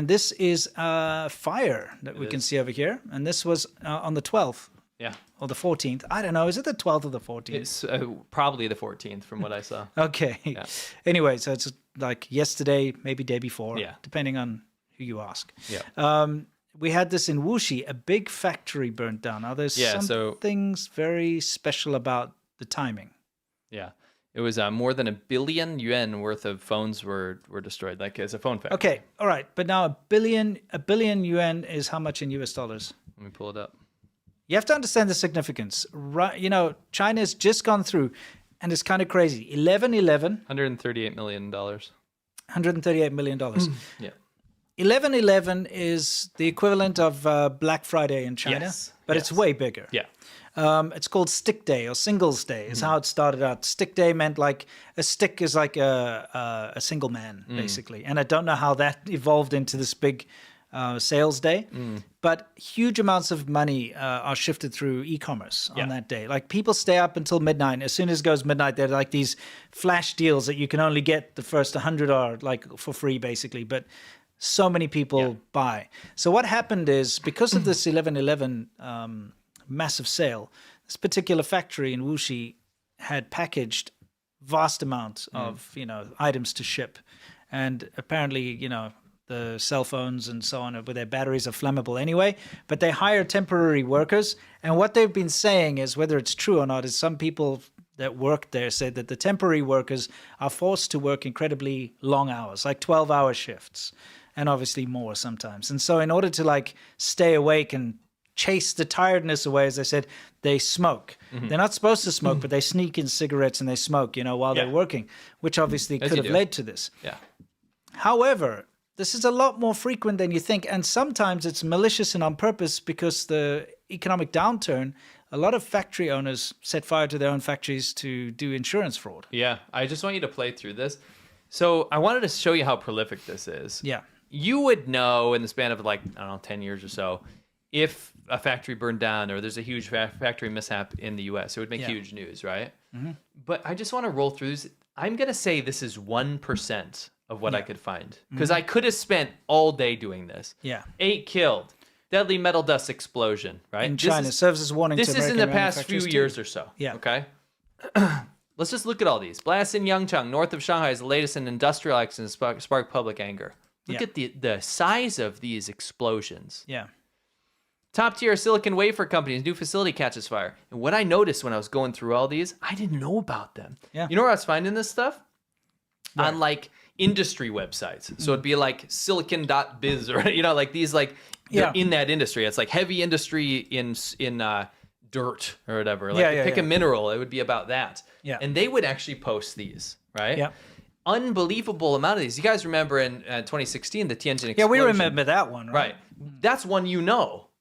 And this is a fire that we can see over here. And this was on the 12th. Yeah. Or the 14th. I don't know. Is it the 12th or the 14th? It's probably the 14th from what I saw. Okay. Yeah. Anyway, so it's like yesterday, maybe day before, depending on who you ask. Yeah. We had this in Wuxi, a big factory burnt down. Now, there's some things very special about the timing. Yeah. It was more than $1 billion yuan worth of phones were destroyed, like as a phone factory. Okay, all right. But now a billion yuan is how much in US dollars? Let me pull it up. You have to understand the significance. Right, you know, China's just gone through, and it's kind of crazy. 11/11. $138 million. $138 million. Yeah. 11/11 is the equivalent of Black Friday in China, but it's way bigger. Yeah. It's called Stick Day or Singles Day is how it started out. Stick Day meant like a stick is like a single man, basically. And I don't know how that evolved into this big sales day, but huge amounts of money are shifted through e-commerce on that day. Like people stay up until midnight. As soon as it goes midnight, they're like these flash deals that you can only get the first 100 are like for free, basically. But so many people buy. So what happened is because of this 11/11 massive sale, this particular factory in Wuxi had packaged vast amounts of items to ship, and apparently the cell phones and so on with their batteries are flammable anyway, but they hire temporary workers. And what they've been saying is, whether it's true or not, is some people that worked there said that the temporary workers are forced to work incredibly long hours, like 12-hour shifts, and obviously more sometimes. And so in order to like stay awake and chase the tiredness away, as I said, they smoke. They're not supposed to smoke, but they sneak in cigarettes and they smoke, while they're working, which obviously could have led to this. Yeah. However, this is a lot more frequent than you think, and sometimes it's malicious and on purpose because the economic downturn, a lot of factory owners set fire to their own factories to do insurance fraud. Yeah, I just want you to play through this. So I wanted to show you how prolific this is. Yeah. You would know in the span of 10 years or so, if a factory burned down or there's a huge factory mishap in the US, it would make huge news, right? But I just want to roll through this. I'm going to say this is 1% of what I could find, because I could have spent all day doing this. Yeah. 8 killed. Deadly metal dust explosion, right? In China, serves as warning to This American is in the past few manufacturers years too. or so. Yeah. Okay. Let's just look at all these. Blast in Yangcheng, north of Shanghai, is the latest in industrial accidents spark public anger. Look at the size of these explosions. Yeah. Top tier silicon wafer companies, new facility catches fire. And what I noticed when I was going through all these, I didn't know about them. Yeah. You know where I was finding this stuff? Where? On like industry websites. So it'd be like silicon.biz or like these in that industry. It's like heavy industry in dirt or whatever. Like pick a mineral, it would be about that. Yeah. And they would actually post these, right? Yeah. Unbelievable amount of these. You guys remember in 2016 the Tianjin explosion? Yeah, we remember that one, right? That's one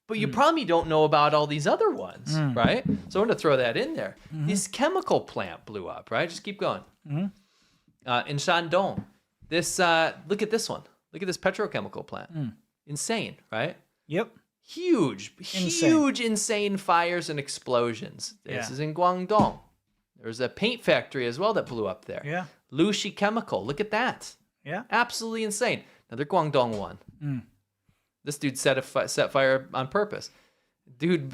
but you probably don't know about all these other ones, right? So I'm going to throw that in there. This chemical plant blew up, right? Just keep going. In Shandong, look at this one. Look at this petrochemical plant. Insane, right? Yep. Huge, insane fires and explosions. This is in Guangdong. There's a paint factory as well that blew up there. Yeah. Lushi Chemical, look at that. Yeah. Absolutely insane. Another Guangdong one. This dude set fire on purpose. Dude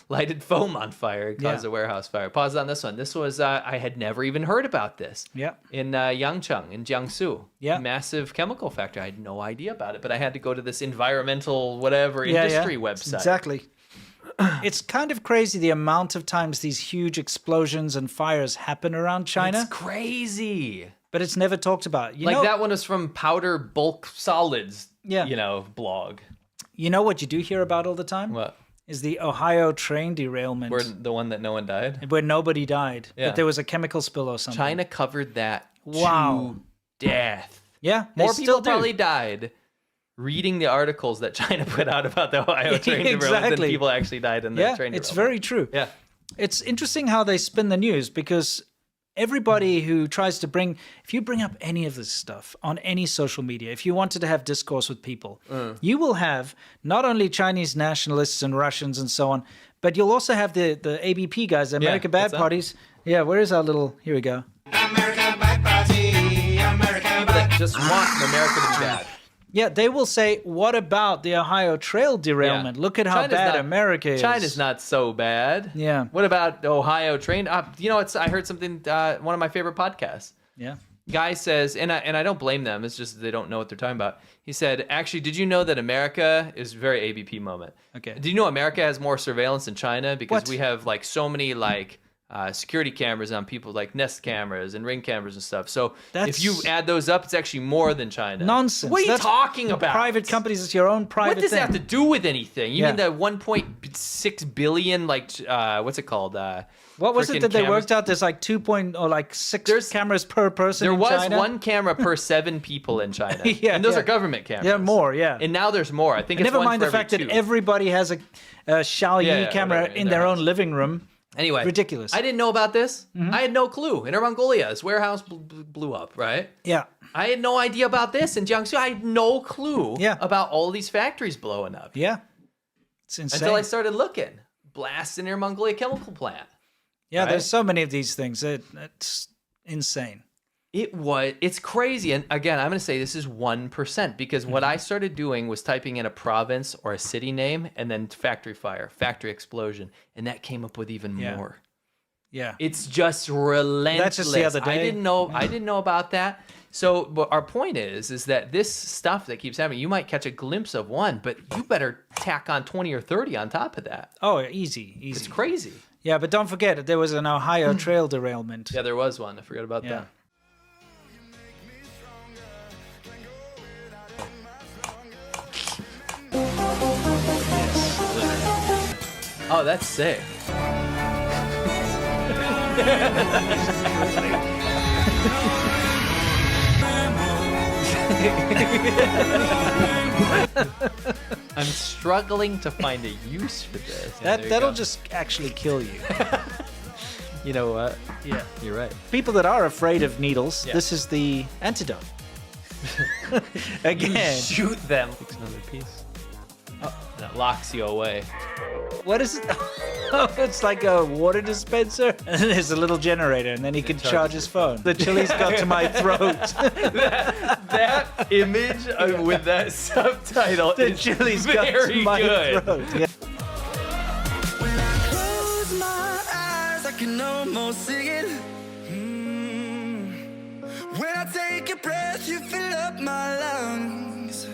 lighted foam on fire and caused a warehouse fire. Pause on this one. This was, I had never even heard about this. Yeah. In Yangcheng, in Jiangsu. Yeah. Massive chemical factory. I had no idea about it, but I had to go to this environmental industry website. Exactly. It's kind of crazy the amount of times these huge explosions and fires happen around China. It's crazy. But it's never talked about. That one was from Powder Bulk Solids, blog. You know what you do hear about all the time? What? Is the Ohio train derailment. Where the one that no one died? Where nobody died. Yeah. But there was a chemical spill or something. China covered that to death. Yeah. More people probably died reading the articles that China put out about the Ohio train derailment than people actually died in the train derailment. It's very true. Yeah. It's interesting how they spin the news, because everybody who tries to if you bring up any of this stuff on any social media, if you wanted to have discourse with people, you will have not only Chinese nationalists and Russians and so on, but you'll also have the ABP guys, the America Bad Parties. Yeah, where is our little, here we go. America Bad Party, America Bad. People that just want America to be bad. Yeah, they will say, what about the Ohio Trail derailment? Yeah. Look at how China's bad not- America is. China's not so bad. Yeah. What about the Ohio train? I heard something, one of my favorite podcasts. Yeah. Guy says, and I don't blame them. It's just they don't know what they're talking about. He said, actually, did you know that America is very ABP moment? Okay. Do you know America has more surveillance than China because What? we have like so many like security cameras on people, like Nest cameras and Ring cameras and stuff. So That's- if you add those up, it's actually more than China. Nonsense. What are you That's talking about? Private companies, it's your own private What does thing. that have to do with anything? You Yeah. mean the 1.6 billion, like, what's it called? What was it frickin' that they cameras? worked out? There's like 6 cameras per person There in was China. one camera per 7 people in China. Yeah, and those yeah. are government cameras. Yeah, more, yeah. And now there's more. I think And it's never one mind for the fact every that 2. everybody has a Xiaoyi Yeah, camera whatever, in their own living room. Anyway, Ridiculous. I didn't know about this. I had no clue. Inner Mongolia, this warehouse blew up, right? Yeah. I had no idea about this in Jiangsu. I had no clue Yeah. about all these factories blowing up Yeah. It's insane. until I started looking. Blast in Inner Mongolia chemical plant. Yeah, right? there's so many of these things. It's insane. It's crazy. And again, I'm going to say this is 1% because what I started doing was typing in a province or a city name and then factory fire, factory explosion. And that came up with even Yeah. more. Yeah. It's just relentless. That's just the other day. I didn't know about that. So, but our point is that this stuff that keeps happening, you might catch a glimpse of one, but you better tack on 20 or 30 on top of that. Oh, easy. It's crazy. Yeah, but don't forget, there was an Ohio Trail derailment. Yeah, there was one. I forgot about Yeah. that. Oh, that's sick. I'm struggling to find a use for this. Yeah, there you That'll go. just actually kill you. You know what? Yeah. You're right. People that are afraid of needles, Yeah. this is the antidote. Again, Shoot them. Fix another piece. Oh, that locks you away. what is it? Oh, it's like a water dispenser, and then there's a little generator, and then he can charge his phone. The chili's got to my throat. That image with that subtitle The is chili's got to very my good. throat. Yeah. When I close my eyes, I can almost see it. When I take a breath, you fill up my lungs.